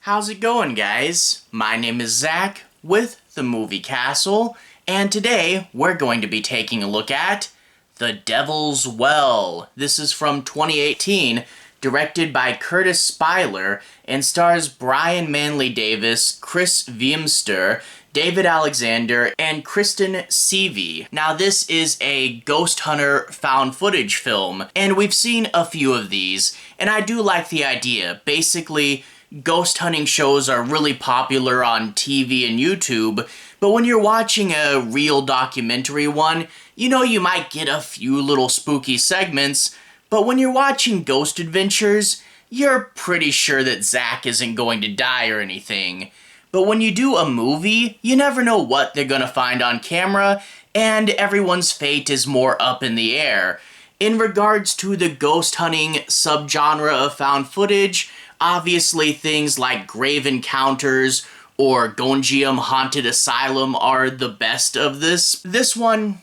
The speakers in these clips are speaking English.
How's it going, guys? My name is Zach with the Movie Castle, and today we're going to be taking a look at The Devil's Well. This is from 2018, directed by Kurtis Spieler, and stars Bryan Manley Davis, Chris Viemeister, David Alexander, and Kristen Seavey. Now, this is a ghost hunter found footage film, and we've seen a few of these, and I do like the idea. Basically, ghost hunting shows are really popular on TV and YouTube, but when you're watching a real documentary one, you know you might get a few little spooky segments, but when you're watching ghost adventures, you're pretty sure that Zach isn't going to die or anything. But when you do a movie, you never know what they're gonna find on camera, and everyone's fate is more up in the air. In regards to the ghost hunting subgenre of found footage, obviously things like Grave Encounters or Gonjiam Haunted Asylum are the best of this. This one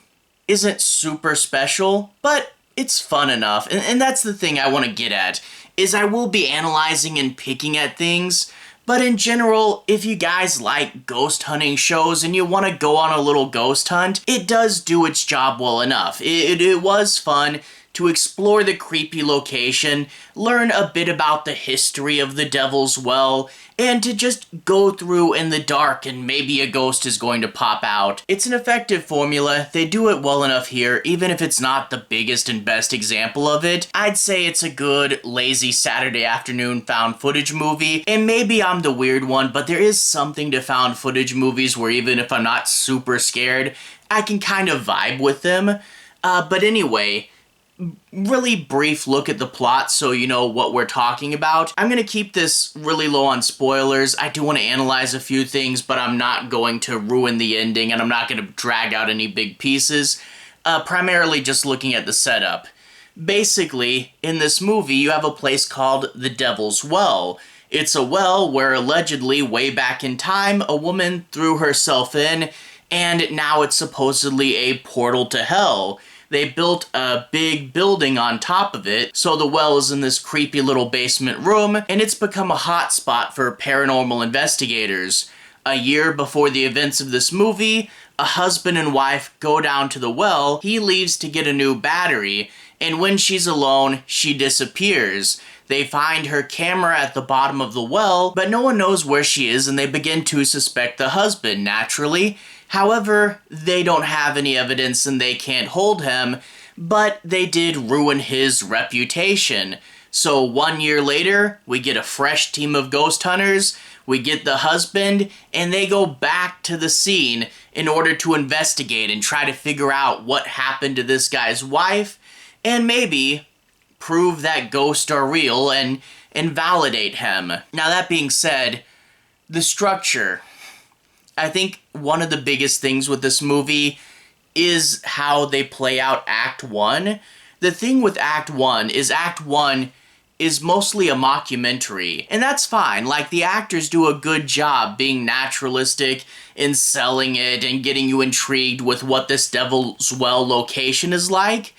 isn't super special, but it's fun enough, and that's the thing I want to get at, is I will be analyzing and picking at things, but in general, if you guys like ghost hunting shows and you want to go on a little ghost hunt, it does do its job well enough. It was fun to explore the creepy location, learn a bit about the history of the Devil's Well, and to just go through in the dark and maybe a ghost is going to pop out. It's an effective formula. They do it well enough here, even if it's not the biggest and best example of it. I'd say it's a good, lazy Saturday afternoon found footage movie, and maybe I'm the weird one, but there is something to found footage movies where even if I'm not super scared, I can kind of vibe with them. But anyway, really brief look at the plot so you know what we're talking about. I'm gonna keep this really low on spoilers. I do want to analyze a few things, but I'm not going to ruin the ending, and I'm not going to drag out any big pieces. Primarily just looking at the setup. Basically, in this movie, you have a place called the Devil's Well. It's a well where allegedly, way back in time, a woman threw herself in, and now it's supposedly a portal to hell. They built a big building on top of it, so the well is in this creepy little basement room, and it's become a hotspot for paranormal investigators. A year before the events of this movie, a husband and wife go down to the well. He leaves to get a new battery, and when she's alone, she disappears. They find her camera at the bottom of the well, but no one knows where she is, and they begin to suspect the husband, naturally. However, they don't have any evidence and they can't hold him, but they did ruin his reputation. So 1 year later, we get a fresh team of ghost hunters, we get the husband, and they go back to the scene in order to investigate and try to figure out what happened to this guy's wife, and maybe prove that ghosts are real and validate him. Now, that being said, the structure. I think one of the biggest things with this movie is how they play out Act 1. The thing with Act 1 is mostly a mockumentary, and that's fine. Like, the actors do a good job being naturalistic in selling it and getting you intrigued with what this Devil's Well location is like.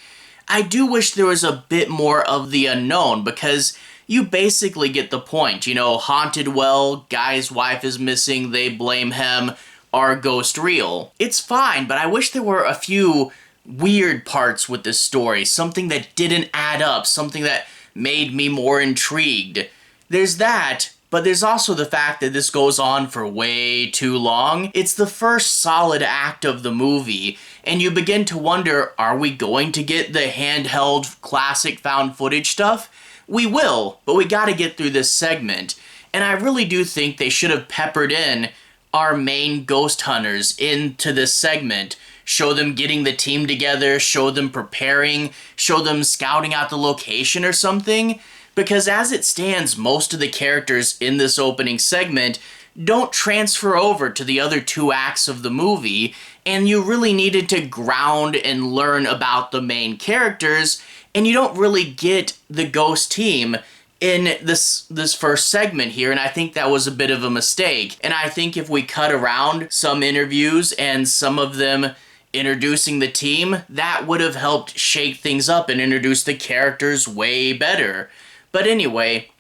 I do wish there was a bit more of the unknown, because you basically get the point. You know, haunted well, guy's wife is missing, they blame him, are ghosts real? It's fine, but I wish there were a few weird parts with this story, something that didn't add up, something that made me more intrigued. There's that, but there's also the fact that this goes on for way too long. It's the first solid act of the movie, and you begin to wonder, are we going to get the handheld classic found footage stuff? We will, but we gotta get through this segment. And I really do think they should have peppered in our main ghost hunters into this segment. Show them getting the team together, show them preparing, show them scouting out the location or something. Because as it stands, most of the characters in this opening segment don't transfer over to the other two acts of the movie, and you really needed to ground and learn about the main characters, and you don't really get the ghost team in this first segment here, and I think that was a bit of a mistake. And I think if we cut around some interviews and some of them introducing the team, that would have helped shake things up and introduce the characters way better. But anyway,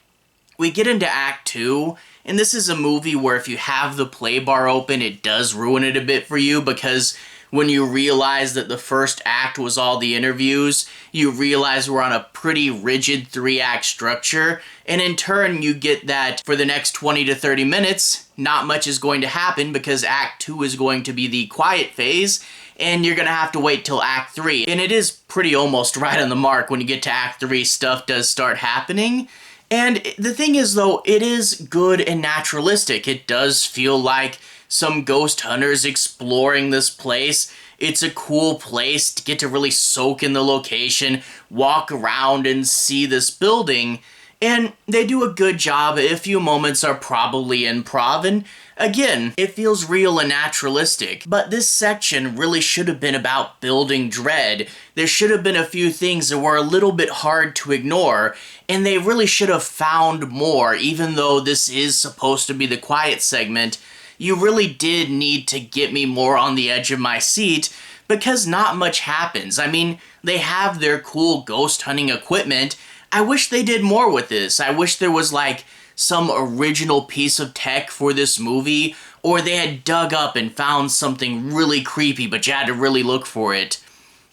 we get into Act 2, And this is a movie where if you have the play bar open, it does ruin it a bit for you, because when you realize that the first act was all the interviews, you realize we're on a pretty rigid 3-act structure, and in turn you get that for the next 20 to 30 minutes, not much is going to happen because Act 2 is going to be the quiet phase, and you're gonna have to wait till Act 3. And it is pretty almost right on the mark. When you get to Act 3, stuff does start happening. And the thing is, though, it is good and naturalistic. It does feel like some ghost hunters exploring this place. It's a cool place to get to really soak in the location, walk around and see this building. And they do a good job. A few moments are probably improv, and again, it feels real and naturalistic. But this section really should have been about building dread. There should have been a few things that were a little bit hard to ignore, and they really should have found more. Even though this is supposed to be the quiet segment, you really did need to get me more on the edge of my seat, because not much happens. I mean, they have their cool ghost hunting equipment. I wish they did more with this. I wish there was like some original piece of tech for this movie, or they had dug up and found something really creepy, but you had to really look for it.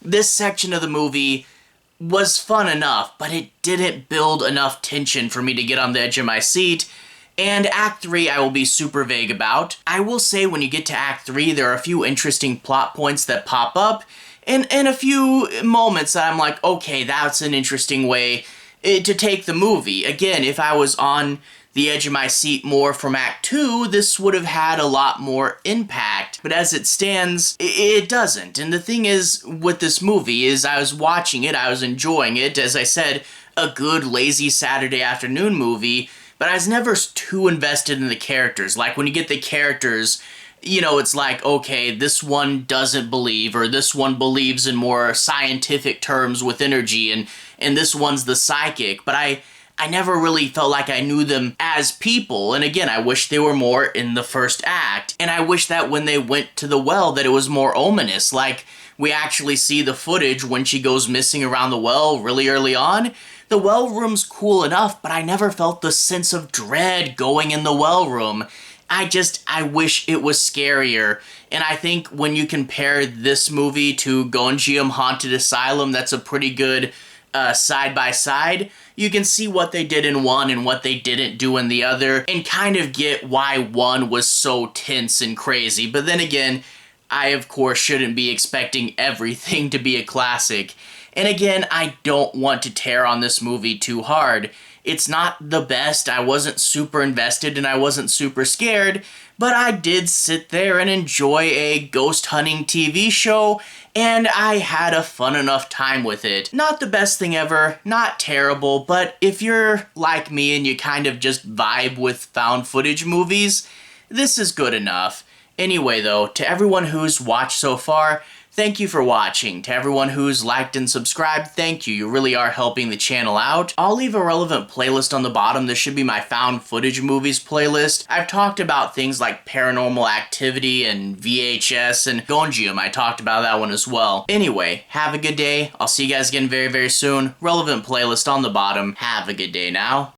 This section of the movie was fun enough, but it didn't build enough tension for me to get on the edge of my seat. And Act 3 I will be super vague about. I will say when you get to Act 3, there are a few interesting plot points that pop up, and a few moments that I'm like, okay, that's an interesting way to take the movie. Again, if I was on the edge of my seat more from Act 2, this would have had a lot more impact. But as it stands, it doesn't. And the thing is with this movie is I was watching it, I was enjoying it. As I said, a good lazy Saturday afternoon movie, but I was never too invested in the characters. Like when you get the characters, you know, it's like, okay, this one doesn't believe, or this one believes in more scientific terms with energy, and this one's the psychic. But I never really felt like I knew them as people. And again, I wish they were more in the first act. And I wish that when they went to the well that it was more ominous. Like, we actually see the footage when she goes missing around the well really early on. The well room's cool enough, but I never felt the sense of dread going in the well room. I wish it was scarier. And I think when you compare this movie to Gonjiam Haunted Asylum, that's a pretty good side-by-side. You can see what they did in one and what they didn't do in the other, and kind of get why one was so tense and crazy. But then again, I of course shouldn't be expecting everything to be a classic. And again, I don't want to tear on this movie too hard. It's not the best. I wasn't super invested and I wasn't super scared, but I did sit there and enjoy a ghost hunting TV show, and I had a fun enough time with it. Not the best thing ever, not terrible, but if you're like me and you kind of just vibe with found footage movies, this is good enough. Anyway though, to everyone who's watched so far, thank you for watching. To everyone who's liked and subscribed, thank you. You really are helping the channel out. I'll leave a relevant playlist on the bottom. This should be my found footage movies playlist. I've talked about things like Paranormal Activity and VHS and Gonjiam. I talked about that one as well. Anyway, have a good day. I'll see you guys again very, very soon. Relevant playlist on the bottom. Have a good day now.